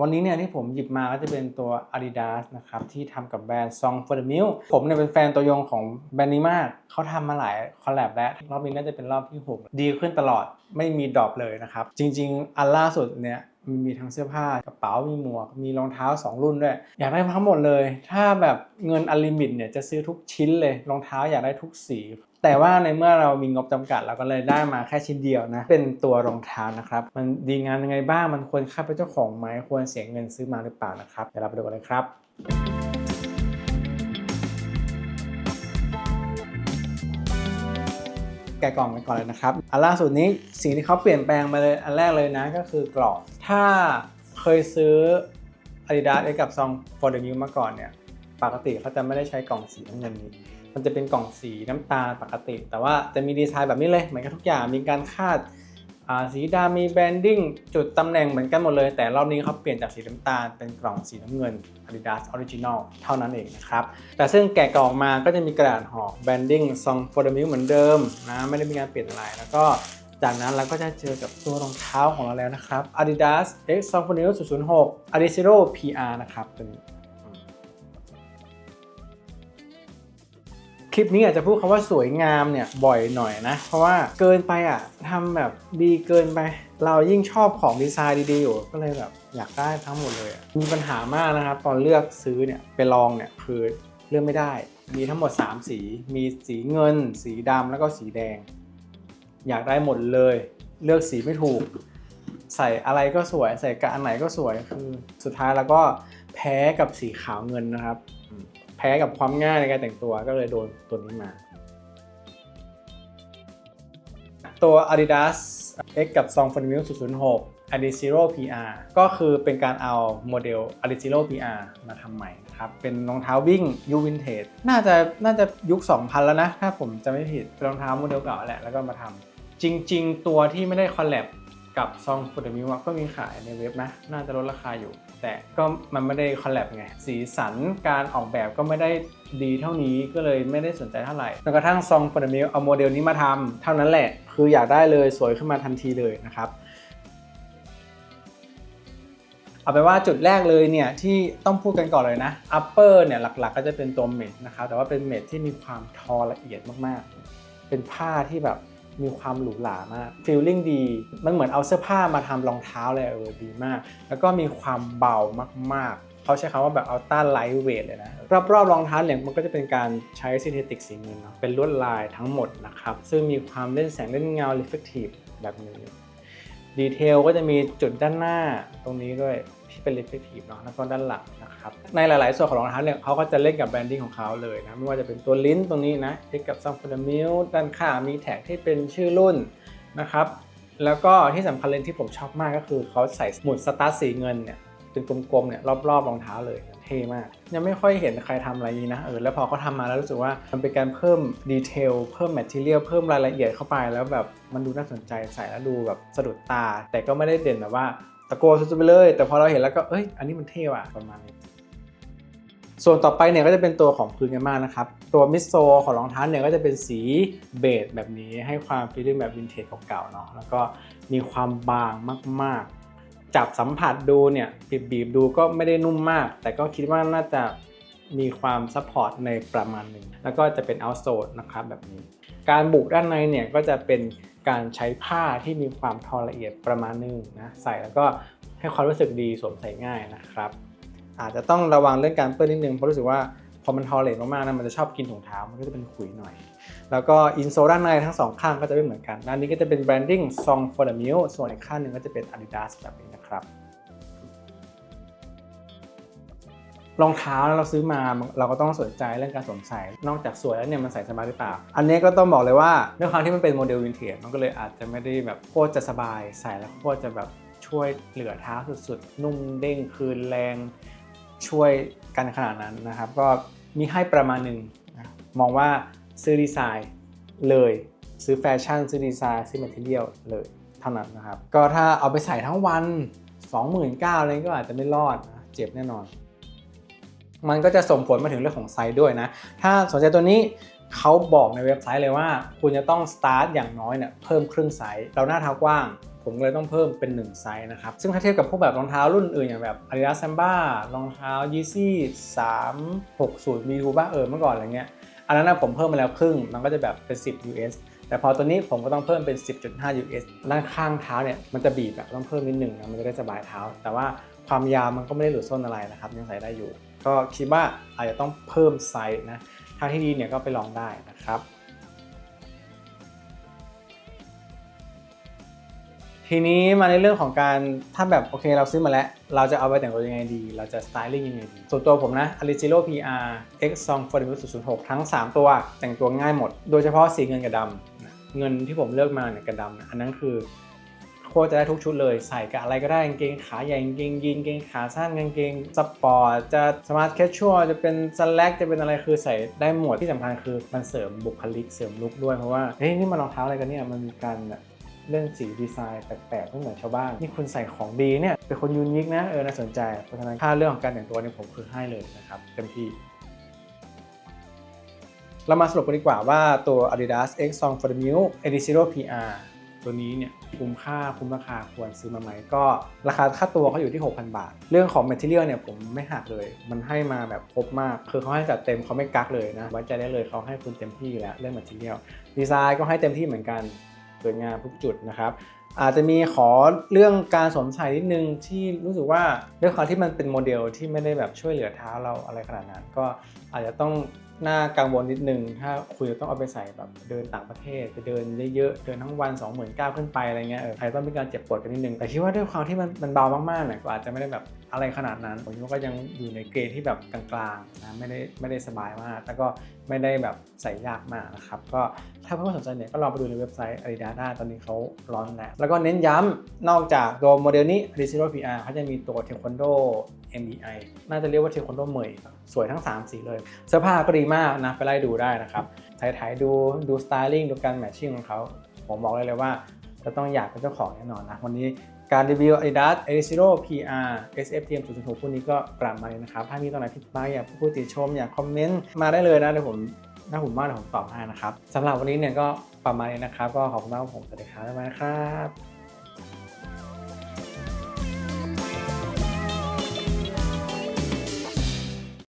วันนี้เนี่ยที่ผมหยิบมาก็จะเป็นตัว Adidas นะครับที่ทำกับแบรนด์ Song for the Milk ผมเนี่ยเป็นแฟนตัวยงของแบรนด์นี้มากเขาทำมาหลายคอลแลบแล้วรอบนี้น่าจะเป็นรอบที่6ดีขึ้นตลอดไม่มีดรอปเลยนะครับจริงๆอันล่าสุดเนี่ยมีทั้งเสื้อผ้ากระเป๋ามีหมวกมีรองเท้า2รุ่นด้วยอยากได้ทั้งหมดเลยถ้าแบบเงินอันลิมิตเนี่ยจะซื้อทุกชิ้นเลยรองเท้าอยากได้ทุกสีแต่ว่าในเมื่อเรามีงบจำกัดเราก็เลยได้มาแค่ชิ้นเดียวนะเป็นตัวรองเท้านะครับมันดีงามยังไงบ้างมันควรค่าเป็นเจ้าของไหมควรเสียเงินซื้อมาหรือเปล่านะครับเดี๋ยวเราไปดูกันเลยครับแกะกล่องกันก่อนเลยนะครับอันล่าสุดนี้สิ่งที่เขาเปลี่ยนแปลงมาเลยอันแรกเลยนะก็คือกรอบถ้าเคยซื้อ Adidas กับ Song for the Milk มาก่อนเนี่ยปกติเขาจะไม่ได้ใช้กล่องสีน้ำเงินนี้มันจะเป็นกล่องสีน้ำตาลปกติแต่ว่าจะมีดีไซน์แบบนี้เลยเหมือนกันทุกอย่างมีการคาดสีดำมีแบรนดิ้งจุดตำแหน่งเหมือนกันหมดเลยแต่รอบนี้เขาเปลี่ยนจากสีน้ำตาลเป็นกล่องสีน้ำเงิน Adidas Original เท่านั้นเองนะครับแต่ซึ่งแกะกล่องมาก็จะมีกระดาษห่อแบรนดิ้ง Song for the Milk เหมือนเดิมนะไม่ได้มีการเปลี่ยนอะไรแล้วก็จากนั้นเราก็จะเจอกับตัวรองเท้าของเราแล้วนะครับ Adidas X Song for the Milk 006 Adizero PR นะครับตัวนี้คลิปนี้อาจจะพูดคำว่าสวยงามเนี่ยบ่อยหน่อยนะเพราะว่าเกินไปทำแบบดีเกินไปเรายิ่งชอบของดีไซน์ดีๆอยู่ก็เลยแบบอยากได้ทั้งหมดเลยมีปัญหามากนะครับตอนเลือกซื้อเนี่ยไปลองเนี่ยคือเลือกไม่ได้มีทั้งหมด3สีมีสีเงินสีดำแล้วก็สีแดงอยากได้หมดเลยเลือกสีไม่ถูกใส่อะไรก็สวยใส่กับอันไหนก็สวยคือสุดท้ายแล้วก็แพ้กับสีขาวเงินนะครับแพ้กับความง่ายในการแต่งตัวก็เลยโดนตัวนี้มาตัว Adidas X กับ Song for the Milk 006 Adizero PR ก็คือเป็นการเอาโมเดล Adizero PR มาทำใหม่นะครับเป็นรองเท้าวิ่งยุควินเทจน่าจะยุค 2000 แล้วนะถ้าผมจะไม่ผิดเป็นรองเท้าโมเดลเก่าแหละแล้วก็มาทำจริงๆตัวที่ไม่ได้คอลแลบกับ Song for the Milk ก็มีขายในเว็บนะน่าจะลดราคาอยู่แต่ก็มันไม่ได้คอลแลบไงสีสันการออกแบบก็ไม่ได้ดีเท่านี้ก็เลยไม่ได้สนใจเท่าไหร่จนกระทั่ง Song for the Milk เอาโมเดลนี้มาทำเท่านั้นแหละคืออยากได้เลยสวยขึ้นมาทันทีเลยนะครับเอาเป็นว่าจุดแรกเลยเนี่ยที่ต้องพูดกันก่อนเลยนะ upper เนี่ยหลักๆก็จะเป็นตัวเม็ดนะครับแต่ว่าเป็นเม็ดที่มีความทอละเอียดมากๆเป็นผ้าที่แบบมีความหรูหรามากฟีลลิ่งดีมันเหมือนเอาเสื้อผ้ามาทำรองเท้าเลยดีมากแล้วก็มีความเบามากๆเขาใช้คำว่าแบบอัลต้าไลท์เวทเลยนะรอบๆรองเท้าเนี่ยมันก็จะเป็นการใช้ซินเทติกสีเงินเนาะเป็นลวดลายทั้งหมดนะครับซึ่งมีความเล่นแสงเล่นเงา reflective แบบนี้ดีเทลก็จะมีจุดด้านหน้าตรงนี้ด้วยที่เป็น reflective เนาะแล้วก็ด้านหลังนะครับในหลายๆส่วนของรองเท้าเนี่ยเขาก็จะเล่นกับแบรนดิ้งของเขาเลยนะไม่ว่าจะเป็นตัวลิ้นตรงนี้นะที่กับ Song for the Milk ด้านข้างมีแท็กที่เป็นชื่อรุ่นนะครับแล้วก็ที่สำคัญเลยที่ผมชอบมากก็คือเขาใส่หมุดสตาร์ทสีเงินเนี่ยเป็นกลมๆเนี่ยรอบๆรองเท้าเลยเท่มากยังไม่ค่อยเห็นใครทำอะไรนี้นะแล้วพอเขาทำมาแล้วรู้สึกว่ามันเป็นการเพิ่มดีเทลเพิ่มแมททีเรียลเพิ่มรายละเอียดเข้าไปแล้วแบบมันดูน่าสนใจใส่แล้วดูแบบสะดุดตาแต่ก็ไม่ได้เด่นแบบว่าตะโกนสุดๆไปเลยแต่พอเราเห็นแล้วก็อันนี้มันเท่ว่ะประมาณนี้ส่วนต่อไปเนี่ยก็จะเป็นตัวของพื้นกันมากนะครับตัวมิดโซของรองเท้าเนี่ยก็จะเป็นสีเบจแบบนี้ให้ความฟีลลิ่งแบบวินเทจเก่าๆเนาะแล้วก็มีความบางมากๆจับสัมผัสดูเนี่ยบีบดูก็ไม่ได้นุ่มมากแต่ก็คิดว่าน่าจะมีความซัพพอร์ตในประมาณหนึ่งแล้วก็จะเป็นเอาท์โซลนะครับแบบนี้การบุด้านในเนี่ยก็จะเป็นการใช้ผ้าที่มีความทอละเอียดประมาณนึงนะใส่แล้วก็ให้ความรู้สึกดีสวมใส่ง่ายนะครับอาจจะต้องระวังเรื่องการเปื้อนนิดนึงเพราะรู้สึกว่าพอมันทอละเอียดมากๆนะมันจะชอบกินถุงเท้ามันก็จะเป็นขุยหน่อยแล้วก็อินโซลด้านในทั้งสองข้างก็จะไม่เหมือนกันด้านนี้ก็จะเป็นแบรนดิ้ง Song for the Milk ส่วนอีกข้างหนึ่งก็จะเป็น Adidas แบบนี้นะครับรองเท้าเราซื้อมาเราก็ต้องสนใจเรื่องการสวมใส่นอกจากสวยแล้วเนี่ยมันใส่สบายหรือเปล่าอันนี้ก็ต้องบอกเลยว่าด้วยความที่มันเป็นโมเดลวินเทจมันก็เลยอาจจะไม่ได้แบบโคตรจะสบายใส่แล้วโคตรจะแบบช่วยเหลือเท้าสุดๆนุ่มเด้งคืนแรงช่วยกันขนาดนั้นนะครับก็มีให้ประมาณหนึ่งนะมองว่าซื้อดีไซน์เลยซื้อแฟชั่นซื้อดีไซน์ซื้อแมททีเรียลเลยเท่านั้นนะครับก็ถ้าเอาไปใส่ทั้งวัน 29,000 อะไรก็อาจจะไม่รอดนะเจ็บแน่นอนมันก็จะส่งผลมาถึงเรื่องของไซส์ด้วยนะถ้าสนใจตัวนี้เขาบอกในเว็บไซต์เลยว่าคุณจะต้องสตาร์ทอย่างน้อยเนี่ยเพิ่มครึ่งไซส์เราหน้าเท้ากว้าง ผมเลยต้องเพิ่มเป็น1ไซส์นะครับซึ่งถ้าเทียบกับพวกแบบรองเท้ารุ่นอื่นอย่างแบบ Adidas Samba รองเท้า Yeezy 360 V2 ป่ะเมื่อก่อนอะไรเงี้ยอันนั้นนะผมเพิ่มมาแล้วครึ่งมันก็จะแบบเป็น10 US แต่พอตัวนี้ผมก็ต้องเพิ่มเป็น 10.5 US ด้านข้างเท้าเนี่ยมันจะบีบแบบต้องเพิ่มนิดนึงนะมันจะได้สบายเท้าแต่ว่าความยาวมันก็ไม่ได้หลุดส้นอะไรนะครับยังใส่ได้อยู่ก็คิดว่าอาจจะต้องเพิ่มไซส์นะทางที่ดีเนี่ยก็ไปลองได้นะครับทีนี้มาในเรื่องของการถ้าแบบโอเคเราซื้อมาแล้วเราจะเอาไปแต่งตัวยังไงดีเราจะสไตลิ่งยังไงดีส่วนตัวผมนะ Ariciro PR X Song for the 006ทั้ง3ตัวแต่งตัวง่ายหมดโดยเฉพาะสีเงินกับดำเงินที่ผมเลือกมาเนี่ยกับดำอันนั้นคือโคตรจะได้ทุกชุดเลยใส่กับอะไรก็ได้กางเกงขาใหญ่กางเกงยีนกางเกงขาสั้นกางเกงสปอร์ตจะสมาร์ทแคชชวลจะเป็นสแลกจะเป็นอะไรคือใส่ได้หมดที่สำคัญคือมันเสริมบุคลิกเสริมลุคด้วยเพราะว่าเฮ้ยนี่มันรองเท้าอะไรกันเนี่ยมันมีการเรื่องสีดีไซน์แปลกๆไม่เหมือนชาวบ้านนี่คุณใส่ของดีเนี่ยเป็นคนยูนิคนะน่าสนใจเพราะฉะนั้นถ้าเรื่องของการแต่งตัวเนี่ยผมคือให้เลยนะครับเต็มที่เรามาสรุปกันดีกว่าว่าตัว Adidas X Song for the Mule Adizero PR ตัวนี้เนี่ยคุ้มค่าคุ้มราคาควรซื้อมาไหมก็ราคาค่าตัวเขาอยู่ที่ 6,000 บาทเรื่องของ Material เนี่ยผมไม่หักเลยมันให้มาแบบครบมากคือเขาให้จัดเต็มเขาไม่กักเลยนะไว้ใจได้เลยเขาให้คุณเต็มที่แล้วเรื่อง Material ดีไซน์ก็ให้เต็มที่เหมือนกันสวยงามทุกจุดนะครับอาจจะมีขอเรื่องการสวมใส่นิดนึงที่รู้สึกว่าด้วยความที่มันเป็นโมเดลที่ไม่ได้แบบช่วยเหลือเท้าเราอะไรขนาดนั้นก็อาจจะต้องน่ากังวลนิดนึงถ้าคุณจะต้องเอาไปใส่แบบเดินต่างประเทศไปเดินเยอะๆเดินทั้งวัน 29,000 ขึ้นไปอะไรเงี้ยอาจจะต้องมีการเจ็บปวดกันนิดนึงแต่คิดว่าด้วยความที่มันเบามากๆเนี่ยก็อาจจะไม่ได้แบบอะไรขนาดนั้นผมคิดว่าก็ยังอยู่ในเกณฑ์ที่แบบกลางๆนะไม่ได้สบายมากแล้วก็ไม่ได้แบบใส่ยากมากนะครับก็ถ้าเพื่อนๆสนใจเนี่ยก็ลองไปดูในเว็บไซต์ Adidas ได้ตอนนี้เขาร้อนแล้วก็เน้นย้ำนอกจากตัวโมเดลนี้ Adizero PR เขาจะมีตัว Taekwondo MBI น่าจะเรียกว่า Taekwondo เหมยสวยทั้ง3สีเลยเสื้อผ้าก็ดีมากนะไปไล่ดูได้นะครับถ่ายดูสไตลิ่งดูการแมทชิ่งของเขาผมบอกเลยว่าจะต้องอยากเป็นเจ้าของแน่นอนนะวันนี้การรีวิว Adidas Adizero PR SFTM 006พวกนี้ก็ประมาณนี้นะครับถ้ามีตรงไหนผิดพลาดอยากพูดติชมอยากคอมเมนต์มาได้เลยนะเดี๋ยวผมถ้าผมว่าเดี๋ยวผมตอบให้นะครับสำหรับวันนี้เนี่ยก็ประมาณนี้นะครับก็ขอบคุณมากผมสวัสดีครับบ๊ายบายครับ